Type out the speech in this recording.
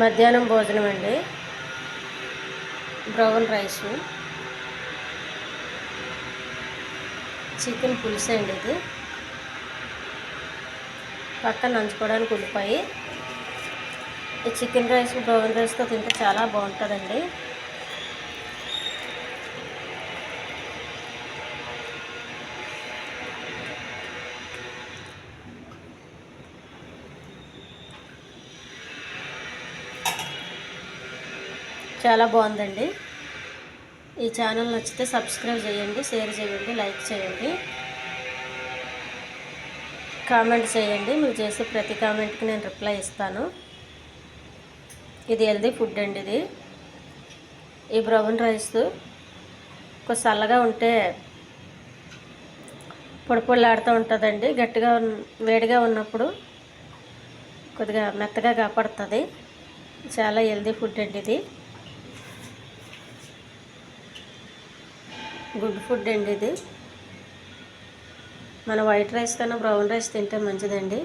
మధ్యాహ్నం భోజనం అండి. బ్రౌన్ రైసు, చికెన్ పులుసు అండి. ఇది పక్కన నంచుకోవడానికి ఉల్లిపాయ. ఈ చికెన్ రైస్ బ్రౌన్ రైస్తో తింటే చాలా బాగుంటుందండి. చాలా బాగుందండి. ఈ ఛానల్ నచ్చితే సబ్స్క్రైబ్ చేయండి, షేర్ చేయండి, లైక్ చేయండి, కామెంట్ చేయండి. మీరు చేసే ప్రతి కామెంట్కి నేను రిప్లై ఇస్తాను. ఇది హెల్దీ ఫుడ్ అండి. ఇది ఈ బ్రౌన్ రైస్ కొంచెం చల్లగా ఉంటే పొడి పొడిలాడుతూ ఉంటుందండి. గట్టిగా వేడిగా ఉన్నప్పుడు కొద్దిగా మెత్తగా కాపాడుతుంది. చాలా హెల్దీ ఫుడ్ అండి. ఇది గుడ్ ఫుడ్ అండి. ఇది మన వైట్ రైస్ కన్నా బ్రౌన్ రైస్ తింటే మంచిదండి.